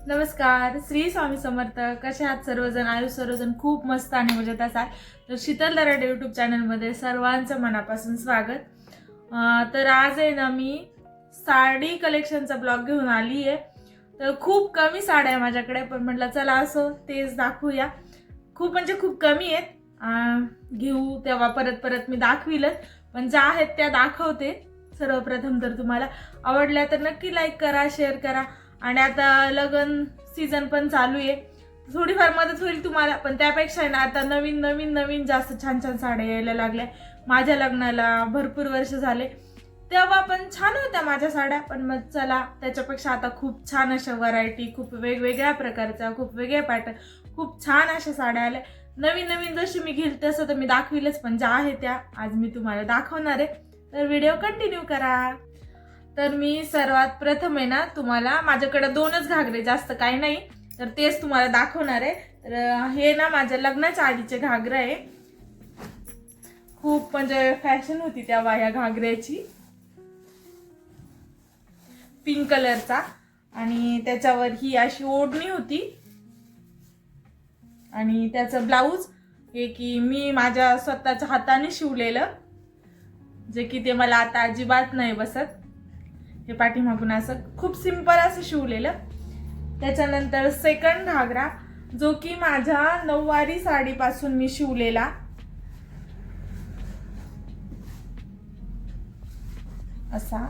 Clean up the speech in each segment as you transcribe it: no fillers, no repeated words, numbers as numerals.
नमस्कार, श्री स्वामी समर्थ. कसे आहात सर्वजण? आयुष सर्वजण खूप मस्त आणि मजेत असाल तर शीतल दराडे यूट्यूब चॅनलमध्ये सर्वांचं मनापासून स्वागत. तर आज आहे ना, मी साडी कलेक्शनचा ब्लॉग घेऊन आली आहे. तर खूप कमी साड्या आहे माझ्याकडे, पण म्हटलं चला असं तेच दाखवूया. खूप म्हणजे खूप कमी आहेत. घेऊ तेव्हा परत परत मी दाखवीलच, पण ज्या आहेत त्या दाखवते. सर्वप्रथम तर तुम्हाला आवडल्या तर नक्की लाईक करा, शेअर करा. आणि आता लग्न सीझन पण चालू आहे, थोडीफार मदत होईल तुम्हाला. पण त्यापेक्षा आहे ना, आता नवीन नवीन नवीन जास्त छान छान साड्या यायला लागल्या. माझ्या लग्नाला भरपूर वर्ष झाले, तेव्हा पण छान होत्या माझ्या साड्या, पण मग चला त्याच्यापेक्षा आता खूप छान अशा व्हरायटी, खूप वेगवेगळ्या प्रकारच्या, खूप वेगळे पॅटर्न, खूप छान अशा साड्या आल्या. नवीन नवीन जशी मी घेईल तसं तर मी दाखविलच, पण ज्या आहे त्या आज मी तुम्हाला दाखवणार आहे. तर व्हिडिओ कंटिन्यू करा. तर मी सर्वात प्रथम आहे ना, तुम्हाला माझ्याकडे दोनच घागरे, जास्त काही नाही, तर तेच तुम्हाला दाखवणार आहे. तर हे ना माझ्या लग्नाच्या आधीचे घागरे आहे. खूप म्हणजे फॅशन होती तेव्हा या घागऱ्याची, पिंक कलरचा, आणि त्याच्यावर ही अशी ओढणी होती. आणि त्याचं ब्लाऊज हे की मी माझ्या स्वतःच्या हाताने शिवलेलं, जे की ते मला आता अजिबात नाही बसत. हे पाठीमागून असं खूप सिंपल असं शिवलेलं. त्याच्यानंतर सेकंड घागरा, जो की माझ्या नऊवारी साडीपासून मी शिवलेला. असा,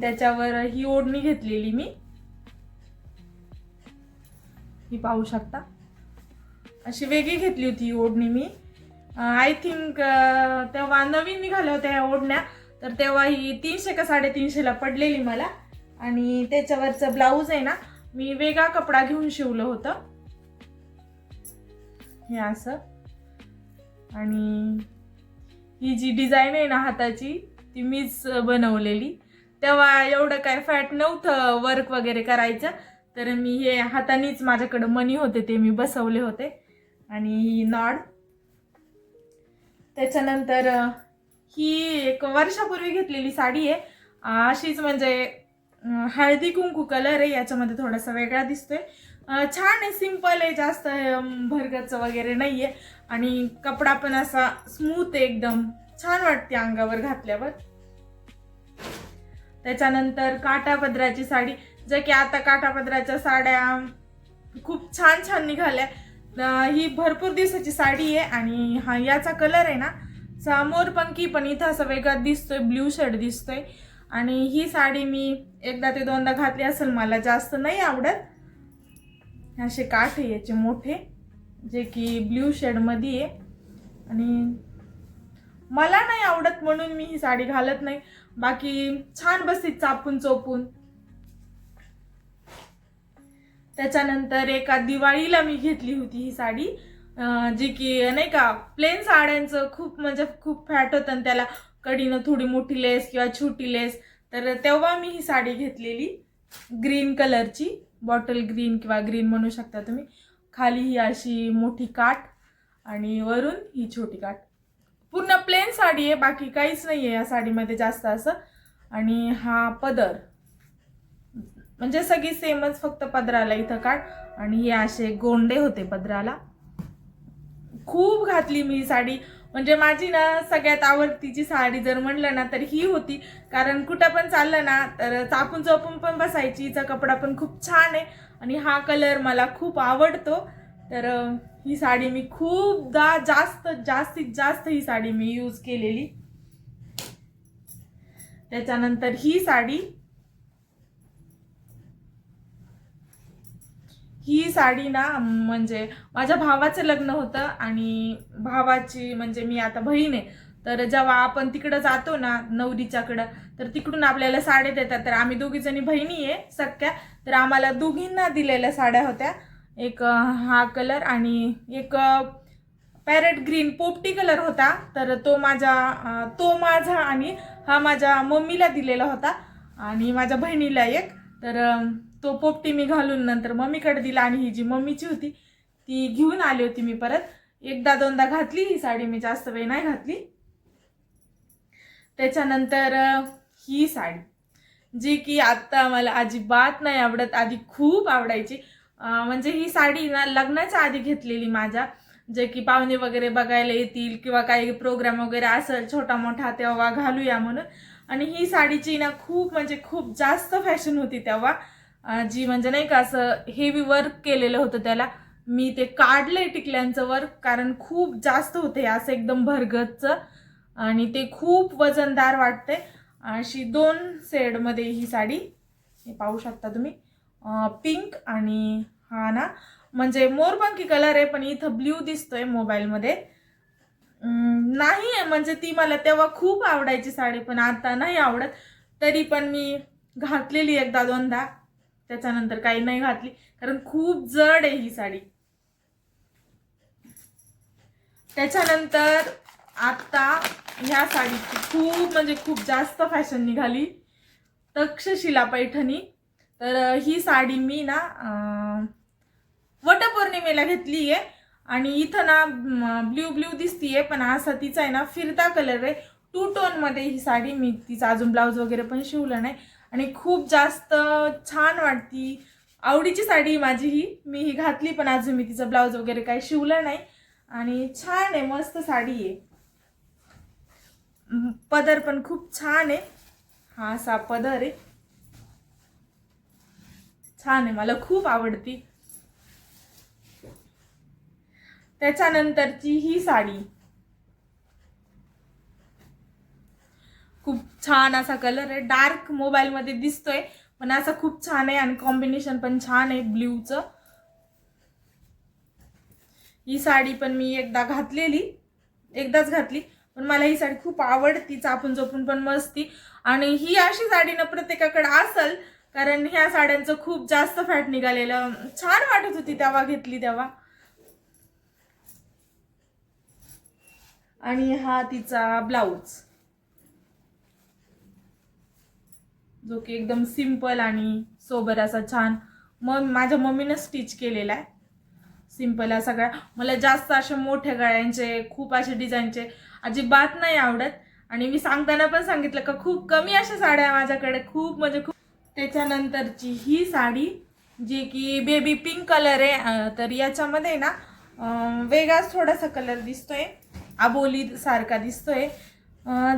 त्याच्यावर ही ओढणी घेतलेली मी, ही पाहू शकता. अशी वेगळी घेतली होती ही ओढणी मी. आय थिंक तेव्हा नवीन निघाल्या होत्या ह्या ओढण्या, तर तेव्हा ही 300 का 350 ला पडलेली मला. आणि त्याच्यावरचं ब्लाऊज आहे ना, मी वेगळा कपडा घेऊन शिवलं होतं, हे असं. आणि ही जी डिझाईन आहे ना हाताची, ती मीच बनवलेली. तेव्हा एवढं काय फॅट नव्हतं वर्क वगैरे करायचं, तर मी हे हातानेच, माझ्याकडे मणी होते ते मी बसवले होते. आणि ही नॉड. त्याच्यानंतर ही एक वर्षापूर्वी घेतलेली साडी आहे. अशीच म्हणजे हळदी कुंकू कलर आहे, याच्यामध्ये थोडासा वेगळा दिसतोय. छान आहे, सिंपल आहे, जास्त भरगच वगैरे नाहीये. आणि कपडा पण असा स्मूथ आहे, एकदम छान वाटते अंगावर घातल्यावर. त्याच्यानंतर काठापदराची साडी, जे की आता काठापदराच्या साड्या खूप छान छान निघाल्या. ही भरपूर दिवसाची साडी आहे. आणि हा याचा कलर आहे ना मोरपंखी, पण इथं असं वेगळा दिसतोय, ब्ल्यू शेड दिसतोय. आणि ही साडी मी एकदा ते दोनदा घातली असेल, मला जास्त नाही आवडत. असे काठ आहे याचे मोठे, जे की ब्ल्यू शेड मध्ये आहे, आणि मला नाही आवडत म्हणून मी ही साडी घालत नाही. बाकी छान बसते चापून चोपून. त्याच्यानंतर एका दिवाळीला मी घेतली होती ही साडी, जी की नाही का, प्लेन साड्यांचं खूप म्हणजे खूप फॅट होतं, आणि त्याला कडीनं थोडी मोठी लेस किंवा छोटी लेस. तर तेव्हा मी ही साडी घेतलेली, ग्रीन कलरची, बॉटल ग्रीन किंवा ग्रीन म्हणू शकता तुम्ही. खाली ही अशी मोठी काठ आणि वरून ही छोटी काठ. पूर्ण प्लेन साडी आहे, बाकी काहीच नाही आहे या साडीमध्ये जास्त असं. आणि हा पदर म्हणजे सगळी सेमच, फक्त पदराला इथं काठ, आणि हे असे गोंडे होते पदराला. खूप घातली मी साडी, म्हणजे माझी ना सगळ्यात आवडतीची साडी जर म्हणलं ना तर ही होती. कारण कुठं पण चाललं ना तर चापून चोपून पण बसायची. हिचा कपडा पण खूप छान आहे, आणि हा कलर मला खूप आवडतो. तर ही साडी मी खूपदा, जास्तीत जास्त ही साडी मी यूज केलेली. त्याच्यानंतर ही साडी ना, म्हणजे माझ्या भावाचं लग्न होतं, आणि भावाची म्हणजे मी आता बहीण आहे, तर जेव्हा आपण तिकडं जातो ना नवरीच्याकडं, तर तिकडून आपल्याला साड्या देतात. तर आम्ही दोघी जणी बहिणी आहे सख्या, तर आम्हाला दोघींना दिलेल्या साड्या होत्या. एक हा कलर, आणि एक पॅरेट ग्रीन पोपटी कलर होता. तर तो माझा आणि हा माझ्या मम्मीला दिलेला होता, आणि माझ्या बहिणीला एक. तर तो पोपटी मी घालून नंतर मम्मीकडे दिला, आणि ही जी मम्मीची होती ती घेऊन आली होती मी परत. एकदा दोनदा घातली ही साडी, मी जास्त वेळ नाही घातली. त्याच्यानंतर ही साडी, जी की आता मला अजिबात नाही आवडत, आधी खूप आवडायची. म्हणजे ही साडी ना लग्नाच्या आधी घेतलेली माझ्या, जे की पाहुणे वगैरे बघायला येतील किंवा काही प्रोग्राम वगैरे असेल छोटा मोठा तेव्हा घालूया म्हणून. आणि ही साडीची ना खूप म्हणजे खूप जास्त फॅशन होती तेव्हा. जी म्हणजे नाही का असं हेवी वर्क केलेलं होतं त्याला. मी ते काढलंय टिकल्यांचं वर्क, कारण खूप जास्त होते असं एकदम भरगतचं आणि ते खूप वजनदार वाटते. अशी 2 शेडमध्ये ही साडी, हे पाहू शकता तुम्ही, पिंक आणि हा ना म्हणजे मोरपंखी कलर आहे, पण इथं ब्ल्यू दिसतोय मोबाईलमध्ये. नाही आहे म्हणजे ती मला तेव्हा खूप आवडायची साडी, पण आता नाही आवडत. तरी पण मी घातलेली एकदा दोनदा, त्याच्यानंतर काही नाही घातली कारण खूप जड आहे ही साडी. त्याच्यानंतर आता ह्या साडीची खूप म्हणजे खूप जास्त फॅशन निघाली, तक्षशिला पैठणी. तर ही साडी मी ना वटपौर्णिमेला घेतली आहे आणि इथं ना ब्ल्यू ब्ल्यू दिसतीये, पण असा तिचा आहे ना फिरता कलर आहे. 2 टोन मध्ये ही साडी, मी तिचा अजून ब्लाऊज वगैरे पण शिवलं नाही आणि खूप जास्त छान वाटती. आवडीची साडी माझी ही, मी ही घातली पण अजून मी तिचा ब्लाऊज वगैरे काही शिवलं नाही. आणि छान आहे, मस्त साडी आहे. पदर पण खूप छान आहे, हा असा पदर आहे, छान आहे, मला खूप आवडती. त्याच्यानंतरची ही साडी खूप छान असा कलर आहे, डार्क मोबाईलमध्ये दिसतोय पण असा खूप छान आहे आणि कॉम्बिनेशन पण छान आहे ब्ल्यूचं. ही साडी पण मी एकदाच घातली, पण मला ही साडी खूप आवडती, चापून चोपून पण मस्ती. आणि ही अशी साडी ना प्रत्येकाकडे असेल, कारण ह्या साड्यांचं खूप जास्त फॅट निघालेलं, छान वाटत होती तेव्हा घेतली तेव्हा. आणि हा तिचा ब्लाऊज, जो की एकदम सिंपल आणि सोबर असा छान, मग माझ्या मम्मीने स्टिच केलेला आहे. सिंपल आहे सगळा. मला जास्त असे मोठ्या गळ्यांचे खूप असे डिझाईनचे अजिबात नाही आवडत. आणि मी सांगताना पण सांगितलं का खूप कमी अशा साड्या माझ्याकडे, खूप म्हणजे खूप. त्याच्यानंतरची ही साडी, जी की बेबी पिंक कलर आहे. तर याच्यामध्ये ना वेगळाच थोडासा कलर दिसतोय, आबोली सारखा दिसतोय.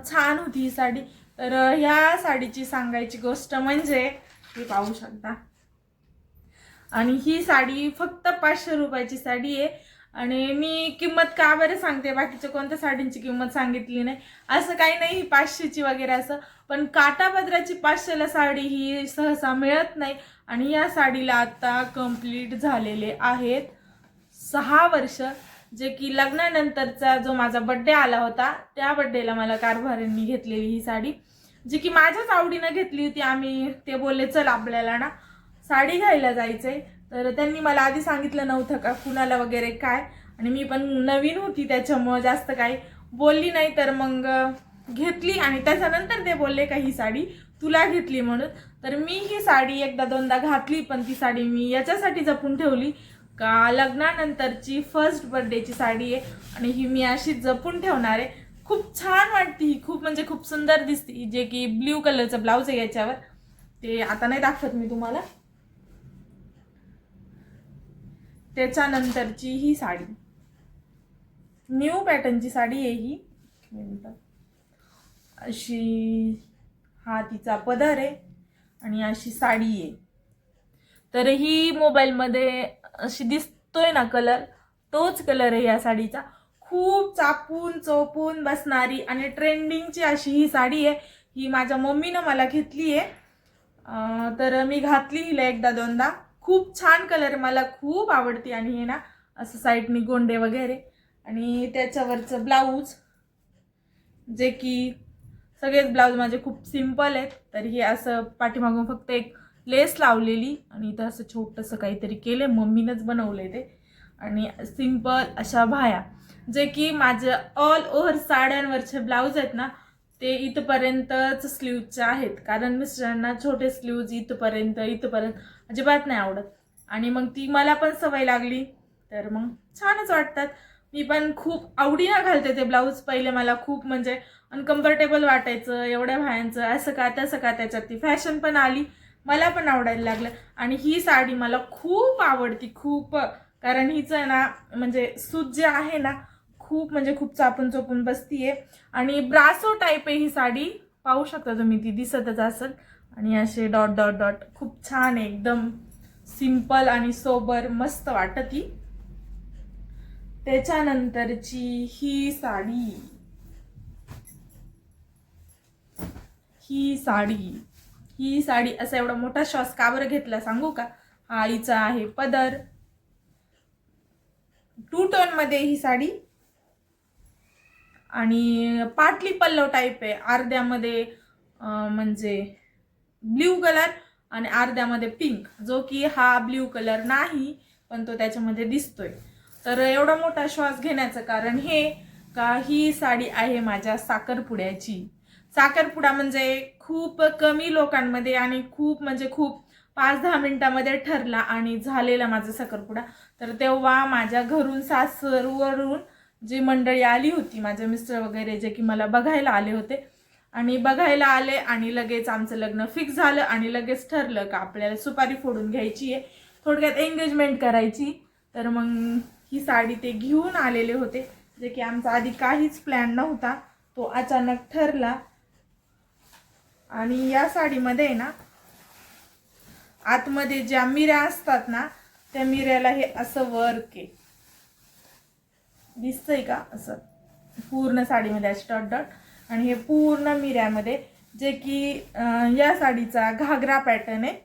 छान होती ही साडी. तर ह्या साडीची सांगायची गोष्ट म्हणजे हे पाहू शकता. आणि ही साडी फक्त 500 रुपयाची साडी आहे. आणि मी किंमत का बरं सांगते, बाकीच्या कोणत्या साडींची किंमत सांगितली नाही असं काही नाही, 500ची वगैरे असं. पण काटापदराची 500ला साडी ही सहसा मिळत नाही. आणि या साडीला आता कंप्लीट झालेले आहेत 6 वर्ष, जे की लग्नानंतरचा जो माझा बड्डे आला होता त्या बड्डेला मला कारभाऱ्यांनी घेतलेली ही साडी, जी की माझ्याच आवडीनं घेतली होती. ते बोलले चल आपल्याला ना साडी घ्यायला जायचंय. तर त्यांनी मला आधी सांगितलं नव्हतं का कुणाला वगैरे काय, आणि मी पण नवीन होती त्याच्यामुळे जास्त काही बोलली नाही. तर मग घेतली आणि त्याच्यानंतर ते बोलले का ही साडी तुला घेतली म्हणून. तर मी ही साडी एकदा दोनदा घातली, पण ती साडी मी याच्यासाठी जपून ठेवली का लग्नानंतरची फर्स्ट बर्थडेची साडी आहे आणि ही मी अशी जपून ठेवणार आहे. खूप छान वाटते ही, खूप म्हणजे खूप सुंदर दिसते. जे की ब्ल्यू कलरचं ब्लाऊज आहे याच्यावर, ते आता नाही दाखवत मी तुम्हाला. त्याच्यानंतरची ही साडी न्यू पॅटर्नची साडी आहे ही, अशी हा तिचा पदर आहे आणि अशी साडी आहे. तर ही मोबाईलमध्ये अशी दिसतोय ना कलर, तोच कलर आहे या साडीचा. खूप चापून चोपून बसणारी आणि ट्रेंडिंगची अशी ही साडी आहे. ही माझ्या मम्मीनं मला घेतली आहे. तर मी घातली हिला एकदा दोनदा. खूप छान कलर, मला खूप आवडती. आणि हे ना असं साईडनी गोंडे वगैरे आणि त्याच्यावरचं ब्लाऊज, जे की सगळेच ब्लाऊज माझे खूप सिंपल आहेत. तर हे असं पाठीमागून फक्त एक लेस लावलेली आणि इथं असं छोटंसं काहीतरी केलं, मम्मीनंच बनवलंय ते. आणि सिंपल अशा भाया, जे की माझ्या ऑल ओव्हर साड्यांवरचे ब्लाऊज आहेत ना ते इथपर्यंतच स्लीवचे आहेत, कारण मिस्टरांना छोटे स्लीव्ज इथपर्यंत अजिबात नाही आवडत. आणि मग ती मला पण सवय लागली, तर मग छानच वाटतात. मी पण खूप आवडीनं घालते ते ब्लाऊज. पहिले मला खूप म्हणजे अनकम्फर्टेबल वाटायचं, एवढ्या भायांचं असं का तसं का. त्याच्यात ती फॅशन पण आली, मला पण आवडायला लागलं. आणि ही साडी मला खूप आवडती, खूप. कारण हिचं ना म्हणजे सूत जे आहे ना खूप म्हणजे खूप चापून चोपून बसतीये. आणि ब्रासो टाईप आहे ही साडी, पाहू शकता तुम्ही, ती दिसतच असेल. आणि असे डॉट डॉट डॉट खूप छान आहे, एकदम सिंपल आणि सोबर मस्त वाटती. त्याच्यानंतरची ही साडी, ही साडी असा एवढा मोठा शॉस का बरं घेतला सांगू का. हा हिचा आहे पदर, 2 टोन मध्ये ही साडी. आणि पाटली पल्लव टाईप आहे, अर्ध्यामध्ये म्हणजे ब्ल्यू कलर आणि अर्ध्यामध्ये पिंक, जो की हा ब्ल्यू कलर नाही पण तो त्याच्यामध्ये दिसतोय. तर एवढा मोठा श्वास घेण्याचं कारण हे का ही साडी आहे माझ्या साखरपुड्याची. साखरपुडा म्हणजे खूप कमी लोकांमध्ये आणि खूप म्हणजे खूप 5-10 मिनिटांमध्ये ठरला आणि झालेला माझा साखरपुडा. तर तेव्हा माझ्या घरून सासरवरून जी मंडळी आली होती, माझे मिस्टर वगैरे, जे की मला बघायला आले होते. आणि बघायला आले आणि लगेच आमचं लग्न फिक्स झालं आणि लगेच ठरलं का आपल्याला सुपारी फोडून घ्यायची आहे, थोडक्यात एंगेजमेंट करायची. तर मग ही साडी ते घेऊन आलेले होते, जे की आमचा आधी काहीच प्लॅन नव्हता, तो अचानक ठरला. आणि या साडीमध्ये ना आतमध्ये ज्या मिऱ्या असतात ना, त्या मिऱ्याला हे असं वर्क आहे, दिसतंय का, असं पूर्ण साडीमध्ये असे डॉट डॉट. आणि हे पूर्ण मिऱ्यामध्ये, जे की या साडीचा घागरा पॅटर्न आहे.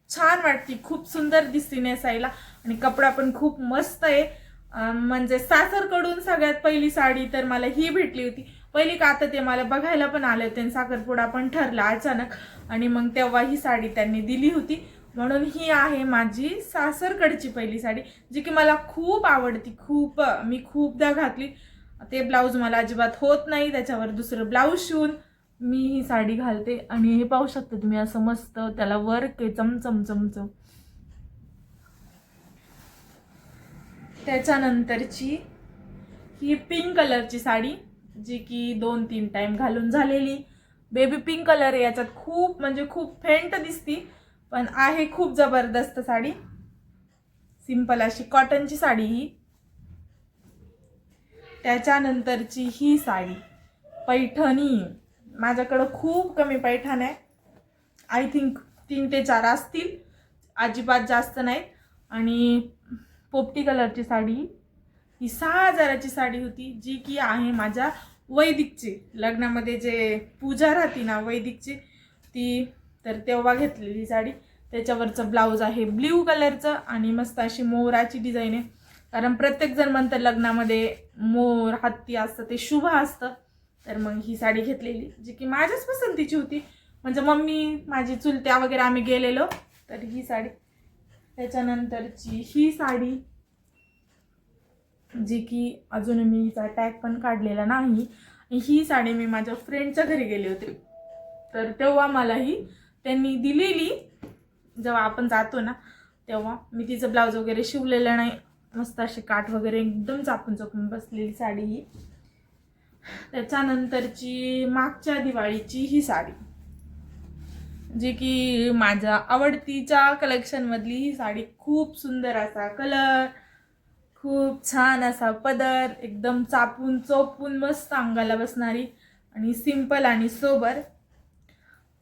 छान वाटते, खूप सुंदर दिसते नेसायला आणि कपडा पण खूप मस्त आहे. म्हणजे सासरकडून सगळ्यात पहिली साडी तर मला ही भेटली होती. पहिली का आता ते मला बघायला पण आले होते, साखरपुडा पण ठरला अचानक आणि मग तेव्हा ही साडी त्यांनी दिली होती. म्हणून ही आहे माझी सासरकडची पहिली साडी, जी की मला खूप आवडती, खूप. मी खूपदा घातली. ते ब्लाऊज मला अजिबात होत नाही, त्याच्यावर दुसरं ब्लाऊज शिवून मी ही साडी घालते. आणि हे पाहू शकता तुम्ही, असं मस्त त्याला वर्क आहे, चमचम चमचम. त्याच्यानंतरची ही पिंक कलरची साडी, जी की 2-3 टाइम घालून झालेली. बेबी पिंक कलर आहे, याच्यात खूप म्हणजे खूप फेंट दिसती पण आहे खूप जबरदस्त साडी. सिंपल अशी कॉटनची साडी ही. त्याच्यानंतरची ही साडी पैठणी. माझ्याकडं खूप कमी पैठण आहे, आय थिंक 3 ते 4 असतील, अजिबात जास्त नाहीत. आणि पोपटी कलरची साडी, ही 6,000ची साडी होती, जी की आहे माझ्या वैदिकची. लग्नामध्ये जे पूजा राहते ना वैदिकची, ती तर तेव्हा घेतलेली साडी. त्याच्यावरचं ब्लाऊज आहे ब्ल्यू कलरचं आणि मस्त अशी मोराची डिझाईन आहे. कारण प्रत्येकजण म्हणतं लग्नामध्ये मोर हत्ती असतं ते शुभ असतं. तर मग ही साडी घेतलेली, जी की माझ्याच पसंतीची होती. म्हणजे मम्मी, माझी चुलत्या वगैरे आम्ही गेलेलो, तर ही साडी. त्याच्यानंतरची ही साडी, जी की अजून मी हिचा टॅग पण काढलेला नाही. ही साडी मी माझ्या फ्रेंडच्या घरी गेले होते, तर तेव्हा मला ही त्यांनी दिलेली. जेव्हा आपण जातो ना तेव्हा मी तिचं ब्लाऊज वगैरे शिवलेलं नाही, मस्त अशी काठ वगैरे एकदम चापून चापून बसलेली साडी ही. त्याच्यानंतरची मागच्या दिवाळीची ही साडी, जी की माझ्या आवडतीच्या कलेक्शनमधली ही साडी. खूप सुंदर असा कलर, खूप छान असा पदर, एकदम चापून चोपून मस्त अंगाला बसणारी आणि सिंपल आणि सोबर.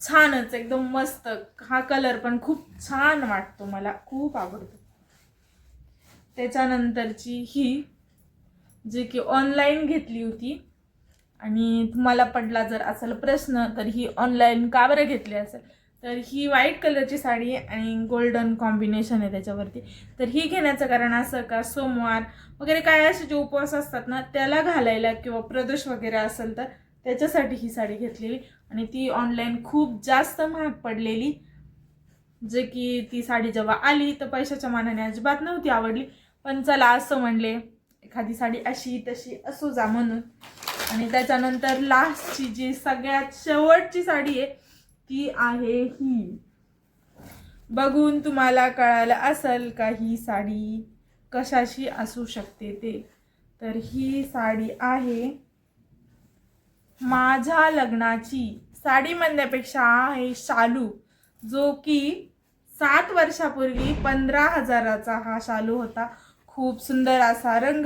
छानच, एकदम मस्त. हा कलर पण खूप छान वाटतो, मला खूप आवडतो. त्याच्यानंतरची ही, जी की ऑनलाईन घेतली होती. आणि तुम्हाला पडला जर असेल प्रश्न, तर ही ऑनलाईन का बरं घेतली असेल, तर ही व्हाईट कलरची साडी आहे आणि गोल्डन कॉम्बिनेशन आहे त्याच्यावरती. तर ही घेण्याचं कारण असं का सोमवार वगैरे काय असे जे उपवास असतात ना त्याला घालायला, किंवा प्रदोष वगैरे असेल तर त्याच्यासाठी ही साडी घेतलेली. आणि ती ऑनलाईन खूप जास्त महाग पडलेली, जे की ती साडी जेव्हा आली तर पैशाच्या मानाने अजिबात नव्हती आवडली. पण चला असं म्हणले, एखादी साडी अशी तशी असो जा म्हणून. आणि त्याच्यानंतर लास्टची जी सगळ्यात शेवटची साडी आहे ती आहे ही. बघून तुम्हाला कळालं असेल का ही साडी कशाची असू शकते ते. तर ही साडी आहे माझ्या लग्नाची साडी म्हणण्यापेक्षा आहे शालू, जो की 7 वर्षापूर्वी 15,000चा हा शालू होता. खूप सुंदर असा रंग,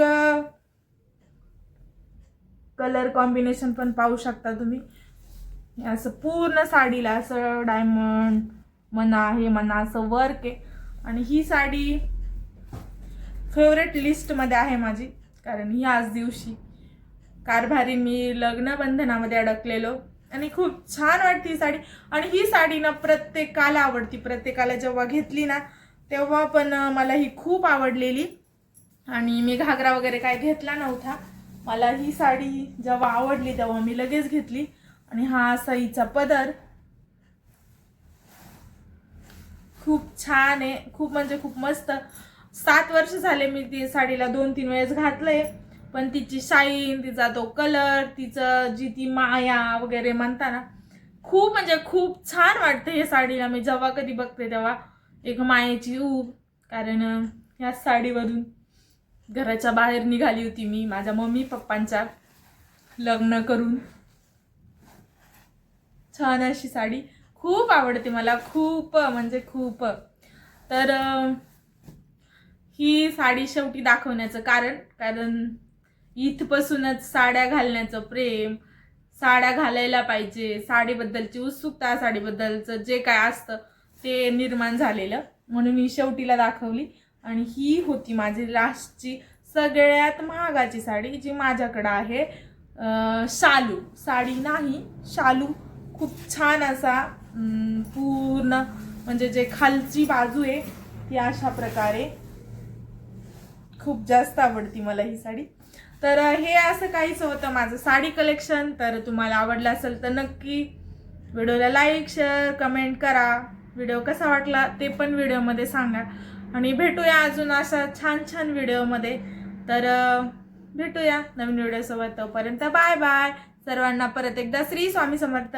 कलर कॉम्बिनेशन पण पाहू शकता तुम्ही. असं पूर्ण साडीला असं डायमंड म्हणा हे म्हणा असं वर्क आहे. आणि ही साडी फेवरेट लिस्टमध्ये आहे माझी, कारण ह्याच दिवशी कारभारी मी लग्न बंधनामध्ये अडकलेलो आणि खूप छान वाटते ही साडी. आणि ही साडी ना प्रत्येकाला आवडती. प्रत्येकाला जेव्हा घेतली ना तेव्हा पण मला ही खूप आवडलेली. आणि मी घागरा वगैरे काय घेतला नव्हता, मला ही साडी जेव्हा आवडली तेव्हा मी लगेच घेतली. आणि हा सईचा पदर खूप छान आहे, खूप म्हणजे खूप मस्त. 7 वर्ष झाले मी ती साडीला 2-3 वेळेस घातलंय, पण तिची शाईन, तिचा तो कलर, तिचं जी ती माया वगैरे म्हणता ना, खूप म्हणजे खूप छान वाटते हे साडीला. मी जेव्हा कधी बघते तेव्हा एक मायेची ऊब, कारण ह्या साडीवरून घराच्या बाहेर निघाली होती मी माझ्या मम्मी पप्पांच्या लग्न करून. छान अशी साडी खूप आवडते मला, खूप म्हणजे खूप. तर ही साडी शेवटी दाखवण्याचं कारण इथपासूनच साड्या घालण्याचं प्रेम, साड्या घालायला पाहिजे, साडीबद्दलची उत्सुकता, साडीबद्दलचं जे काय असतं ते निर्माण झालेलं, म्हणून ही शेवटीला दाखवली. आणि ही होती माझी लास्टची सगळ्यात महागाची साडी जी माझ्याकडं आहे. शालू साडी नाही, शालू. खूप छान असा पूर्ण म्हणजे जे खालची बाजू आहे ती अशा प्रकारे खूप जास्त आवडती मला ही साडी. तर हे असं काहीच होतं माझं साडी कलेक्शन. तर तुम्हाला आवडलं असेल तर नक्की व्हिडिओला लाईक, शेअर, कमेंट करा. व्हिडिओ कसा वाटला ते पण व्हिडिओमध्ये सांगा. आणि भेटूया अजून अशा छान छान व्हिडिओमध्ये. तर भेटूया नवीन व्हिडिओसोबत. तोपर्यंत बाय बाय सर्वांना. परत एकदा श्री स्वामी समर्थ.